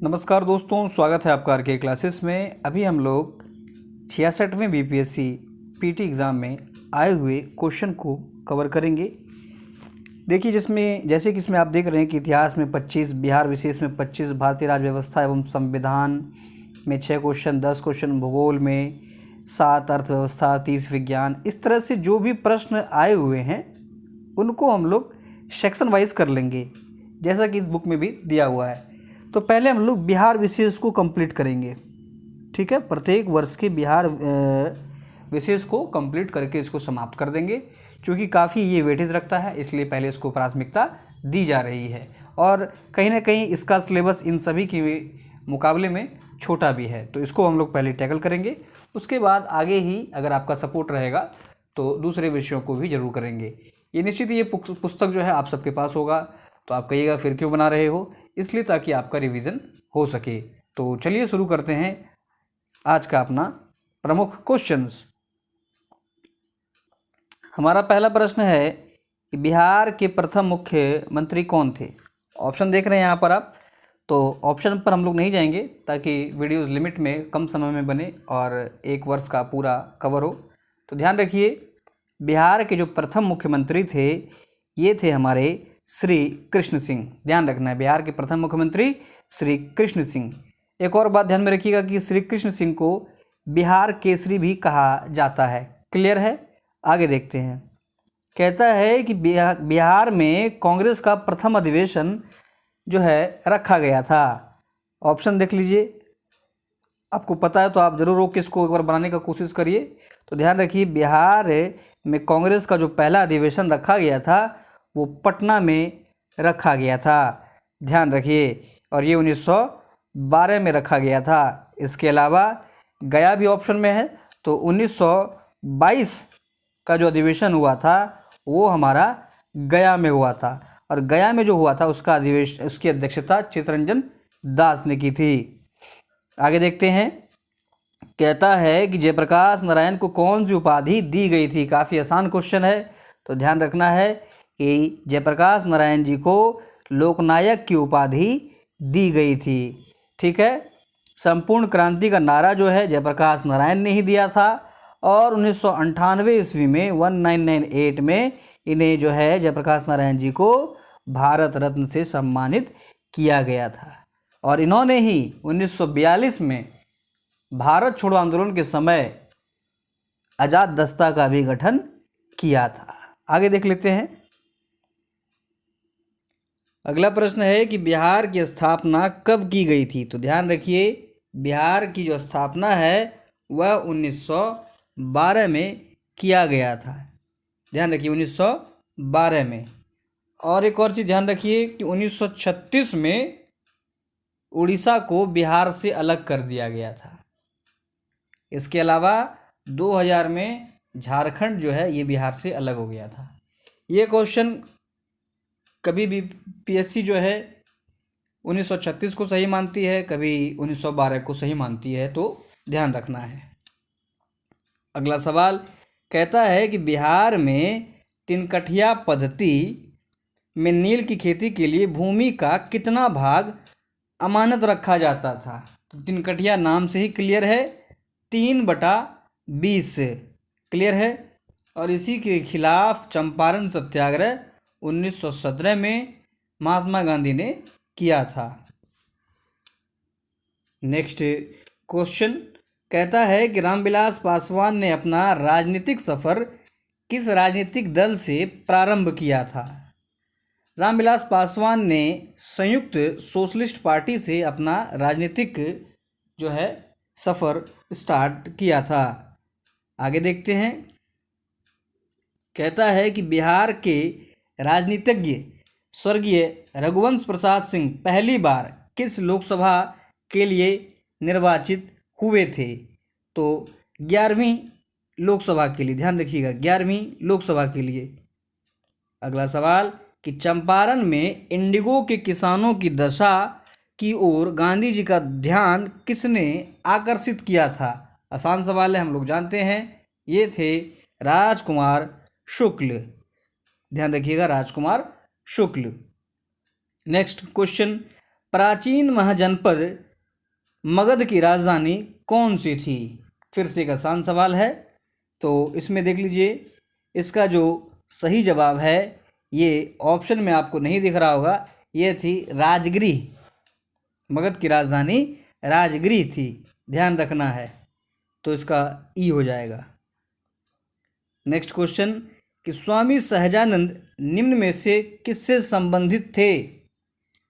नमस्कार दोस्तों, स्वागत है आपका आर के क्लासेस में। अभी हम लोग 66वें बीपीएससी पीटी एग्ज़ाम में आए हुए क्वेश्चन को कवर करेंगे। देखिए, जैसे कि इसमें आप देख रहे हैं कि इतिहास में 25, बिहार विशेष में 25, भारतीय राज्य व्यवस्था एवं संविधान में 6 क्वेश्चन, 10 क्वेश्चन भूगोल में, 7 अर्थव्यवस्था, 30 विज्ञान। इस तरह से जो भी प्रश्न आए हुए हैं उनको हम लोग सेक्शन वाइज कर लेंगे, जैसा कि इस बुक में भी दिया हुआ है। तो पहले हम लोग बिहार विशेष को कंप्लीट करेंगे, ठीक है। प्रत्येक वर्ष के बिहार विशेष को कंप्लीट करके इसको समाप्त कर देंगे। क्योंकि काफ़ी ये वेटेज रखता है, इसलिए पहले इसको प्राथमिकता दी जा रही है। और कहीं ना कहीं इसका सिलेबस इन सभी के मुकाबले में छोटा भी है, तो इसको हम लोग पहले टैकल करेंगे। उसके बाद आगे ही अगर आपका सपोर्ट रहेगा तो दूसरे विषयों को भी जरूर करेंगे। ये निश्चित ये पुस्तक जो है आप सबके पास होगा, तो आप कहिएगा फिर क्यों बना रहे हो, इसलिए ताकि आपका रिवीजन हो सके। तो चलिए शुरू करते हैं आज का अपना प्रमुख क्वेश्चंस। हमारा पहला प्रश्न है कि बिहार के प्रथम मुख्यमंत्री कौन थे। ऑप्शन देख रहे हैं यहाँ पर आप, तो ऑप्शन पर हम लोग नहीं जाएंगे ताकि वीडियो लिमिट में कम समय में बने और एक वर्ष का पूरा कवर हो। तो ध्यान रखिए, बिहार के जो प्रथम मुख्यमंत्री थे ये थे हमारे श्री कृष्ण सिंह। ध्यान रखना है, बिहार के प्रथम मुख्यमंत्री श्री कृष्ण सिंह। एक और बात ध्यान में रखिएगा कि श्री कृष्ण सिंह को बिहार केसरी भी कहा जाता है। क्लियर है? आगे देखते हैं। कहता है कि बिहार में कांग्रेस का प्रथम अधिवेशन जो है रखा गया था। ऑप्शन देख लीजिए, आपको पता है तो आप जरूर रोक के इसको एक बार बनाने का कोशिश करिए। तो ध्यान रखिए, बिहार में कांग्रेस का जो पहला अधिवेशन रखा गया था वो पटना में रखा गया था। ध्यान रखिए, और ये 1912 में रखा गया था। इसके अलावा गया भी ऑप्शन में है, तो 1922 का जो अधिवेशन हुआ था वो हमारा गया में हुआ था। और गया में जो हुआ था उसकी अध्यक्षता चित्तरंजन दास ने की थी। आगे देखते हैं। कहता है कि जयप्रकाश नारायण को कौन सी उपाधि दी गई थी। काफ़ी आसान क्वेश्चन है, तो ध्यान रखना है कि जयप्रकाश नारायण जी को लोकनायक की उपाधि दी गई थी। ठीक है। संपूर्ण क्रांति का नारा जो है जयप्रकाश नारायण ने ही दिया था। और 1998 ईस्वी में 1998 में इन्हें जो है जयप्रकाश नारायण जी को भारत रत्न से सम्मानित किया गया था। और इन्होंने ही 1942 में भारत छोड़ो आंदोलन के समय आजाद दस्ता का भी गठन किया था। आगे देख लेते हैं। अगला प्रश्न है कि बिहार की स्थापना कब की गई थी। तो ध्यान रखिए, बिहार की जो स्थापना है वह 1912 में किया गया था। ध्यान रखिए, 1912 में। और एक और चीज़ ध्यान रखिए कि 1936 में उड़ीसा को बिहार से अलग कर दिया गया था। इसके अलावा 2000 में झारखंड जो है ये बिहार से अलग हो गया था। ये क्वेश्चन कभी भी पीएससी जो है 1936 को सही मानती है, कभी 1912 को सही मानती है, तो ध्यान रखना है। अगला सवाल कहता है कि बिहार में तिनकठिया पद्धति में नील की खेती के लिए भूमि का कितना भाग अमानत रखा जाता था। तो तिनकठिया नाम से ही क्लियर है, 3/20 क्लियर है। और इसी के खिलाफ चंपारण सत्याग्रह 1917 में महात्मा गांधी ने किया था। नेक्स्ट क्वेश्चन कहता है कि रामविलास पासवान ने अपना राजनीतिक सफर किस राजनीतिक दल से प्रारंभ किया था। रामविलास पासवान ने संयुक्त सोशलिस्ट पार्टी से अपना राजनीतिक जो है सफर स्टार्ट किया था। आगे देखते हैं। कहता है कि बिहार के राजनीतिज्ञ स्वर्गीय रघुवंश प्रसाद सिंह पहली बार किस लोकसभा के लिए निर्वाचित हुए थे। तो 11वीं लोकसभा के लिए। ध्यान रखिएगा, 11वीं लोकसभा के लिए। अगला सवाल कि चंपारण में इंडिगो के किसानों की दशा की ओर गांधी जी का ध्यान किसने आकर्षित किया था। आसान सवाल है, हम लोग जानते हैं, ये थे राजकुमार शुक्ल। ध्यान रखिएगा, राजकुमार शुक्ल। नेक्स्ट क्वेश्चन प्राचीन महाजनपद मगध की राजधानी कौन सी थी? फिर से एक आसान सवाल है, तो इसमें देख लीजिए, इसका जो सही जवाब है ये ऑप्शन में आपको नहीं दिख रहा होगा, ये थी राजगृह। मगध की राजधानी राजगृह थी, ध्यान रखना है। तो इसका ई हो जाएगा। नेक्स्ट क्वेश्चन कि स्वामी सहजानंद निम्न में से किससे संबंधित थे?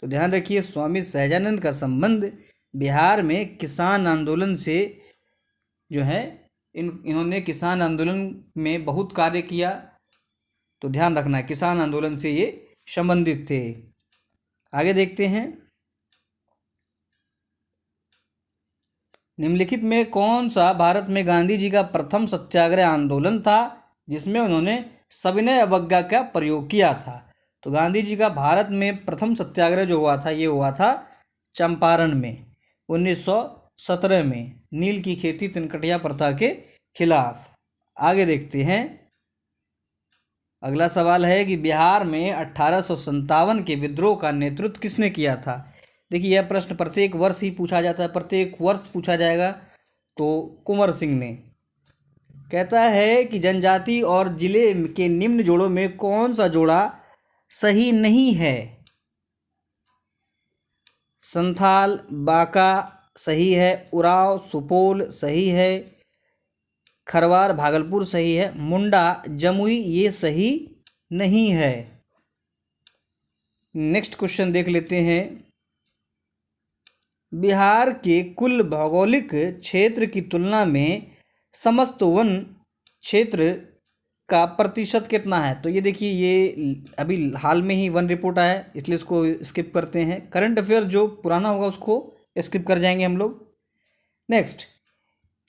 तो ध्यान रखिए, स्वामी सहजानंद का संबंध बिहार में किसान आंदोलन से जो है, इन्होंने किसान आंदोलन में बहुत कार्य किया। तो ध्यान रखना है, किसान आंदोलन से ये संबंधित थे। आगे देखते हैं, निम्नलिखित में कौन सा भारत में गांधी जी का प्रथम सत्याग्रह आंदोलन था जिसमें उन्होंने सविनय अवज्ञा का प्रयोग किया था? तो गांधी जी का भारत में प्रथम सत्याग्रह जो हुआ था, ये हुआ था चंपारण में 1917 में, नील की खेती तिनकटिया प्रथा के खिलाफ। आगे देखते हैं, अगला सवाल है कि बिहार में 1857 के विद्रोह का नेतृत्व किसने किया था? देखिए, यह प्रश्न प्रत्येक वर्ष ही पूछा जाता है, प्रत्येक वर्ष पूछा जाएगा। तो कुंवर सिंह ने। कहता है कि जनजाति और जिले के निम्न जोड़ों में कौन सा जोड़ा सही नहीं है? संथाल, बाका सही है, उराव सुपौल सही है, खरवार भागलपुर सही है, मुंडा जमुई ये सही नहीं है। नेक्स्ट क्वेश्चन देख लेते हैं, बिहार के कुल भौगोलिक क्षेत्र की तुलना में समस्त वन क्षेत्र का प्रतिशत कितना है? तो ये देखिए, ये अभी हाल में ही वन रिपोर्ट आया है, इसलिए इसको स्किप करते हैं। करंट अफेयर जो पुराना होगा उसको स्किप कर जाएंगे हम लोग। नेक्स्ट,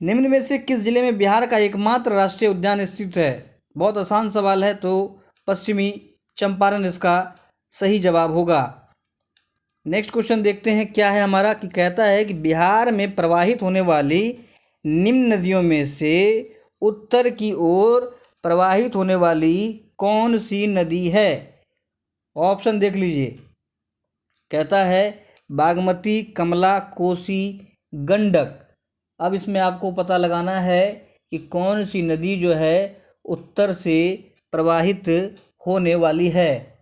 निम्न में से किस जिले में बिहार का एकमात्र राष्ट्रीय उद्यान स्थित है? बहुत आसान सवाल है, तो पश्चिमी चंपारण इसका सही जवाब होगा। नेक्स्ट क्वेश्चन देखते हैं क्या है हमारा, कि कहता है कि बिहार में प्रवाहित होने वाली निम्न नदियों में से उत्तर की ओर प्रवाहित होने वाली कौन सी नदी है? ऑप्शन देख लीजिए, कहता है बागमती, कमला, कोसी, गंडक। अब इसमें आपको पता लगाना है कि कौन सी नदी जो है उत्तर से प्रवाहित होने वाली है।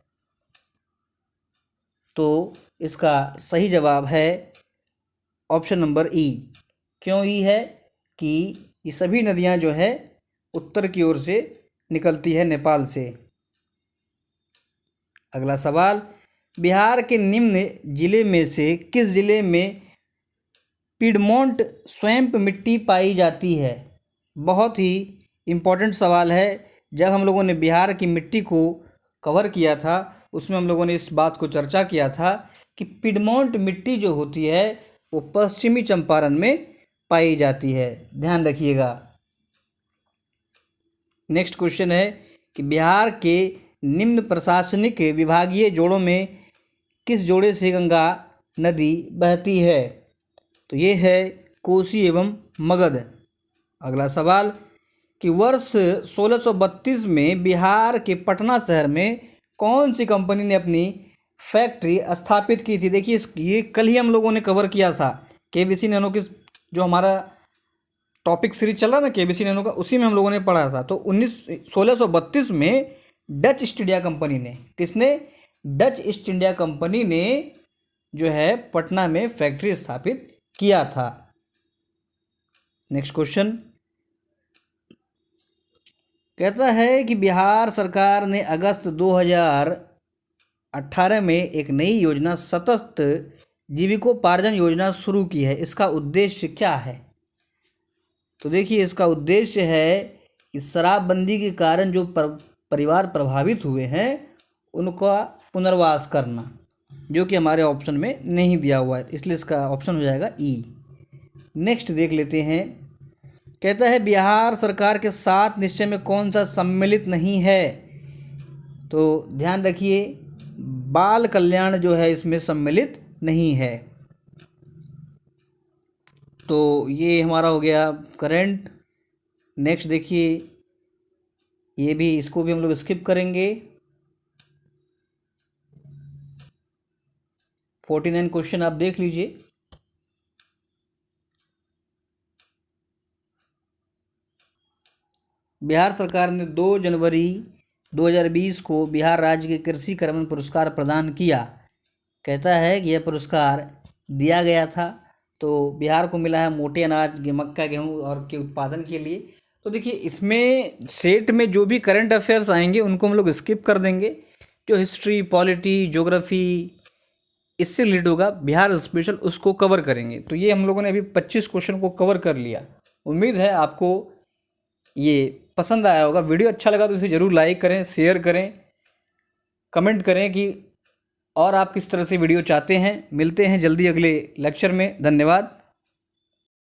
तो इसका सही जवाब है ऑप्शन नंबर ई। क्यों ई है? कि ये सभी नदियां जो है उत्तर की ओर से निकलती है, नेपाल से। अगला सवाल, बिहार के निम्न जिले में से किस जिले में पिडमोंट स्वैम्प मिट्टी पाई जाती है? बहुत ही इम्पोर्टेंट सवाल है। जब हम लोगों ने बिहार की मिट्टी को कवर किया था, उसमें हम लोगों ने इस बात को चर्चा किया था कि पिडमोंट मिट्टी जो होती है वो पश्चिमी चंपारण में पाई जाती है, ध्यान रखिएगा। नेक्स्ट क्वेश्चन है कि बिहार के निम्न प्रशासनिक विभागीय जोड़ों में किस जोड़े से गंगा नदी बहती है? तो ये है कोसी एवं मगध। अगला सवाल कि वर्ष 1632 में बिहार के पटना शहर में कौन सी कंपनी ने अपनी फैक्ट्री स्थापित की थी? देखिए, ये कल ही हम लोगों ने कवर किया था, केबीसी नैनो की जो हमारा टॉपिक सीरीज चल रहा ना केबीसी नैनो का, उसी में हम लोगों ने पढ़ा था। तो 1632 में डच ईस्ट इंडिया कंपनी ने, किसने? डच ईस्ट इंडिया कंपनी ने जो है पटना में फैक्ट्री स्थापित किया था। नेक्स्ट क्वेश्चन कहता है कि बिहार सरकार ने अगस्त 2018 में एक नई योजना सतत जीविकोपार्जन योजना शुरू की है। इसका उद्देश्य क्या है? तो देखिए, इसका उद्देश्य है कि शराबबंदी के कारण जो परिवार प्रभावित हुए हैं उनका पुनर्वास करना, जो कि हमारे ऑप्शन में नहीं दिया हुआ है, इसलिए इसका ऑप्शन हो जाएगा ई। नेक्स्ट देख लेते हैं, कहता है बिहार सरकार के 7 निश्चय में कौन सा सम्मिलित नहीं है? तो ध्यान रखिए, बाल कल्याण जो है इसमें सम्मिलित नहीं है। तो ये हमारा हो गया करंट। नेक्स्ट देखिए, ये भी, इसको भी हम लोग स्किप करेंगे। 49 क्वेश्चन आप देख लीजिए। बिहार सरकार ने 2 जनवरी 2020 को बिहार राज्य के कृषि कर्मण पुरस्कार प्रदान किया। कहता है कि यह पुरस्कार दिया गया था, तो बिहार को मिला है मोटे अनाज मक्का गेहूँ और के उत्पादन के लिए। तो देखिए इसमें सेट में जो भी करंट अफेयर्स आएंगे उनको हम लोग स्किप कर देंगे। जो हिस्ट्री, पॉलिटी, ज्योग्राफी इससे रिलेटेड होगा बिहार स्पेशल, उसको कवर करेंगे। तो ये हम लोगों ने अभी 25 क्वेश्चन को कवर कर लिया। उम्मीद है आपको ये पसंद आया होगा। वीडियो अच्छा लगा तो इसे ज़रूर लाइक करें, शेयर करें, कमेंट करें कि और आप किस तरह से वीडियो चाहते हैं। मिलते हैं जल्दी अगले लेक्चर में। धन्यवाद।